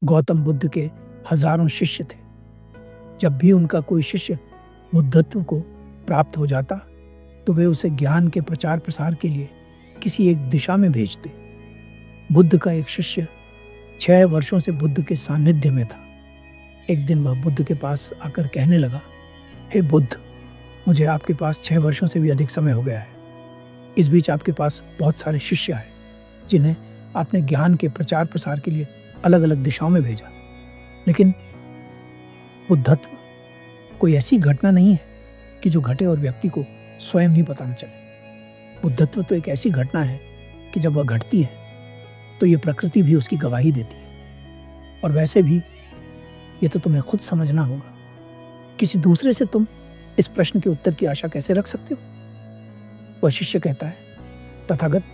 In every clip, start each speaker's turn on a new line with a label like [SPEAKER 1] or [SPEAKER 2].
[SPEAKER 1] गौतम बुद्ध के हजारों शिष्य थे। जब भी उनका कोई शिष्य बुद्धत्व को प्राप्त हो जाता तो वे उसे ज्ञान के प्रचार प्रसार के लिए किसी एक दिशा में भेजते। बुद्ध का एक शिष्य 6 वर्षों से बुद्ध के सानिध्य में था। एक दिन वह बुद्ध के पास आकर कहने लगा, हे बुद्ध, मुझे आपके पास 6 वर्षों से भी अधिक समय हो गया है। इस बीच आपके पास बहुत सारे शिष्य आए जिन्हें आपने ज्ञान के प्रचार प्रसार के लिए अलग अलग दिशाओं में भेजा, लेकिन बुद्धत्व कोई ऐसी घटना नहीं है कि जो घटे और व्यक्ति को स्वयं ही पता न चले। बुद्धत्व तो एक ऐसी घटना है कि जब वह घटती है तो ये प्रकृति भी उसकी गवाही देती है। और वैसे भी ये तो तुम्हें खुद समझना होगा, किसी दूसरे से तुम इस प्रश्न के उत्तर की आशा कैसे रख सकते हो? वह शिष्य कहता है, तथागत,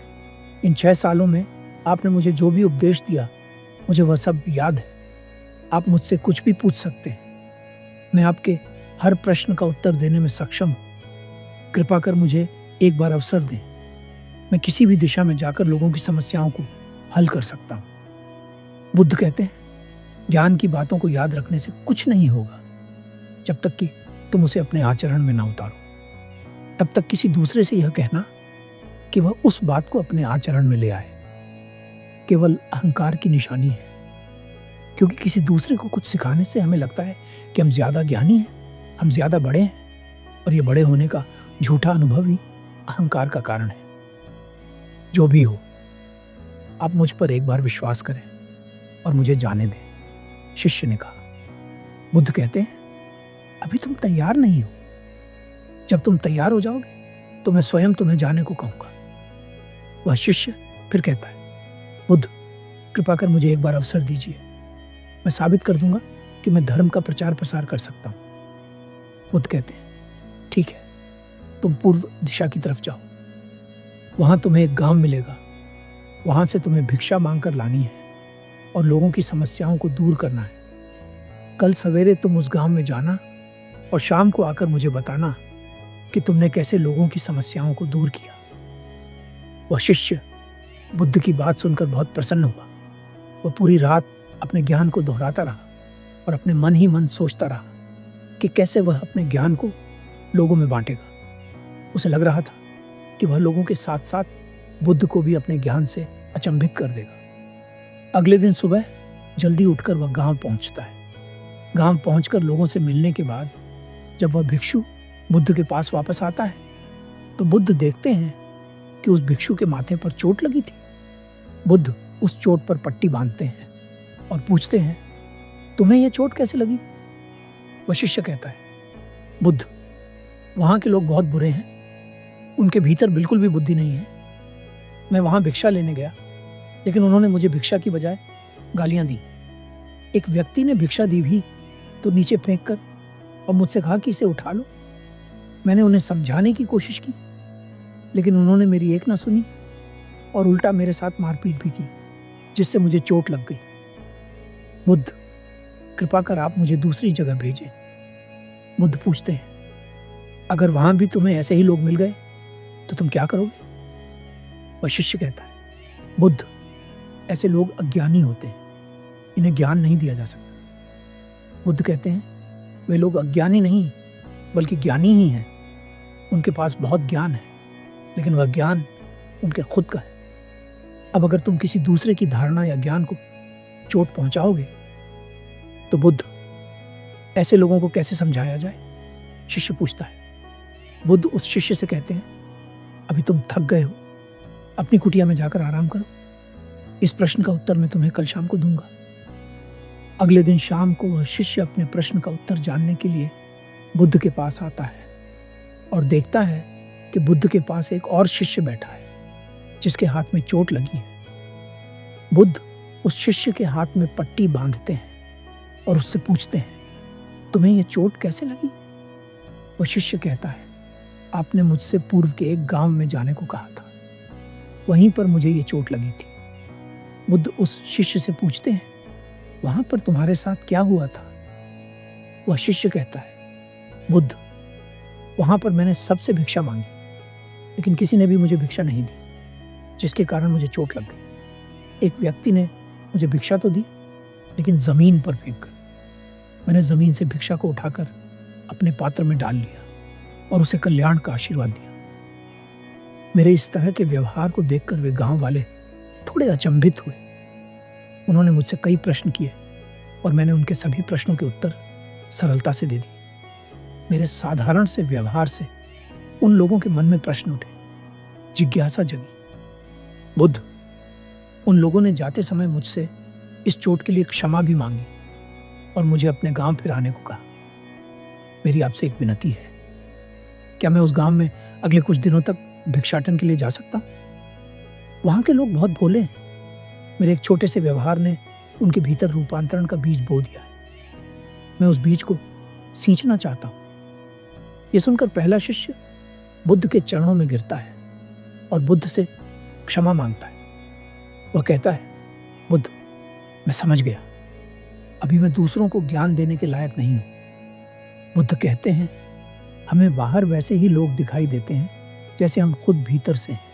[SPEAKER 1] इन 6 सालों में आपने मुझे जो भी उपदेश दिया मुझे वह सब याद है। आप मुझसे कुछ भी पूछ सकते हैं, मैं आपके हर प्रश्न का उत्तर देने में सक्षम हूँ। कृपा कर मुझे एक बार अवसर दें, मैं किसी भी दिशा में जाकर लोगों की समस्याओं को हल कर सकता हूँ। बुद्ध कहते हैं, ज्ञान की बातों को याद रखने से कुछ नहीं होगा जब तक कि तुम उसे अपने आचरण में ना उतारो। तब तक किसी दूसरे से यह कहना कि वह उस बात को अपने आचरण में ले आए केवल अहंकार की निशानी है, क्योंकि किसी दूसरे को कुछ सिखाने से हमें लगता है कि हम ज्यादा ज्ञानी हैं, हम ज्यादा बड़े हैं, और ये बड़े होने का झूठा अनुभव ही अहंकार का कारण है। जो भी हो, आप मुझ पर एक बार विश्वास करें और मुझे जाने दें, शिष्य ने कहा। बुद्ध कहते हैं, अभी तुम तैयार नहीं हो। जब तुम तैयार हो जाओगे तो मैं स्वयं तुम्हें जाने को कहूंगा। वह शिष्य फिर कहता है, बुद्ध, कृपा कर मुझे एक बार अवसर दीजिए, मैं साबित कर दूंगा कि मैं धर्म का प्रचार प्रसार कर सकता हूं। बुद्ध कहते हैं, ठीक है, तुम पूर्व दिशा की तरफ जाओ, वहां तुम्हें एक गांव मिलेगा। वहां से तुम्हें भिक्षा मांगकर लानी है और लोगों की समस्याओं को दूर करना है। कल सवेरे तुम उस गांव में जाना और शाम को आकर मुझे बताना कि तुमने कैसे लोगों की समस्याओं को दूर किया। वह शिष्य बुद्ध की बात सुनकर बहुत प्रसन्न हुआ। वह पूरी रात अपने ज्ञान को दोहराता रहा और अपने मन ही मन सोचता रहा कि कैसे वह अपने ज्ञान को लोगों में बांटेगा। उसे लग रहा था कि वह लोगों के साथ साथ बुद्ध को भी अपने ज्ञान से अचंभित कर देगा। अगले दिन सुबह जल्दी उठकर वह गांव पहुंचता है। गांव पहुंचकर लोगों से मिलने के बाद जब वह भिक्षु बुद्ध के पास वापस आता है तो बुद्ध देखते हैं कि उस भिक्षु के माथे पर चोट लगी थी। बुद्ध उस चोट पर पट्टी बांधते हैं और पूछते हैं, तुम्हें यह चोट कैसे लगी? वह शिष्य कहता है, बुद्ध, वहां के लोग बहुत बुरे हैं, उनके भीतर बिल्कुल भी बुद्धि नहीं है। मैं वहां भिक्षा लेने गया, लेकिन उन्होंने मुझे भिक्षा की बजाय गालियां दी। एक व्यक्ति ने भिक्षा दी भी तो नीचे फेंक कर और मुझसे कहा कि इसे उठा लो। मैंने उन्हें समझाने की कोशिश की, लेकिन उन्होंने मेरी एक ना सुनी और उल्टा मेरे साथ मारपीट भी की, जिससे मुझे चोट लग गई। बुद्ध, कृपा कर आप मुझे दूसरी जगह भेजें। बुद्ध पूछते हैं, अगर वहां भी तुम्हें ऐसे ही लोग मिल गए तो तुम क्या करोगे? वह शिष्य कहता है, बुद्ध, ऐसे लोग अज्ञानी होते हैं, इन्हें ज्ञान नहीं दिया जा सकता। बुद्ध कहते हैं, वे लोग अज्ञानी नहीं बल्कि ज्ञानी ही हैं। उनके पास बहुत ज्ञान है, लेकिन वह ज्ञान उनके खुद का है। अब अगर तुम किसी दूसरे की धारणा या ज्ञान को चोट पहुंचाओगे तो बुद्ध, ऐसे लोगों को कैसे समझाया जाए? शिष्य पूछता है। बुद्ध उस शिष्य से कहते हैं, अभी तुम थक गए हो, अपनी कुटिया में जाकर आराम करो। इस प्रश्न का उत्तर मैं तुम्हें कल शाम को दूंगा। अगले दिन शाम को वह शिष्य अपने प्रश्न का उत्तर जानने के लिए बुद्ध के पास आता है और देखता है कि बुद्ध के पास एक और शिष्य बैठा है जिसके हाथ में चोट लगी है। बुद्ध उस शिष्य के हाथ में पट्टी बांधते हैं और उससे पूछते हैं, तुम्हें यह चोट कैसे लगी? वह शिष्य कहता है, आपने मुझसे पूर्व के एक गांव में जाने को कहा था, वहीं पर मुझे ये चोट लगी थी। बुद्ध उस शिष्य से पूछते हैं, वहां पर तुम्हारे साथ क्या हुआ था? वह शिष्य कहता है, बुद्ध, वहां पर मैंने सबसे भिक्षा मांगी, लेकिन किसी ने भी मुझे भिक्षा नहीं दी, जिसके कारण मुझे चोट लग गई। एक व्यक्ति ने मुझे भिक्षा तो दी, लेकिन ज़मीन पर फेंक कर। मैंने ज़मीन से भिक्षा को उठाकर अपने पात्र में डाल लिया और उसे कल्याण का आशीर्वाद दिया। मेरे इस तरह के व्यवहार को देखकर वे गांव वाले थोड़े अचंभित हुए। उन्होंने मुझसे कई प्रश्न किए और मैंने उनके सभी प्रश्नों के उत्तर सरलता से दे दिए। मेरे साधारण से व्यवहार से उन लोगों के मन में प्रश्न उठे, जिज्ञासा जगी। बुद्ध, उन लोगों ने जाते समय मुझसे इस चोट के लिए क्षमा भी मांगी और मुझे अपने गांव फिर आने को कहा। मेरी आपसे एक विनती है, क्या मैं उस गांव में अगले कुछ दिनों तक भिक्षाटन के लिए जा सकता हूं? वहां के लोग बहुत भोले हैं। मेरे एक छोटे से व्यवहार ने उनके भीतर रूपांतरण का बीज बो दिया है। मैं उस बीज को सींचना चाहता हूं। यह सुनकर पहला शिष्य बुद्ध के चरणों में गिरता है और बुद्ध से क्षमा मांगता है। वह कहता है, बुद्ध, मैं समझ गया, अभी मैं दूसरों को ज्ञान देने के लायक नहीं हूं। बुद्ध कहते हैं, हमें बाहर वैसे ही लोग दिखाई देते हैं जैसे हम खुद भीतर से हैं।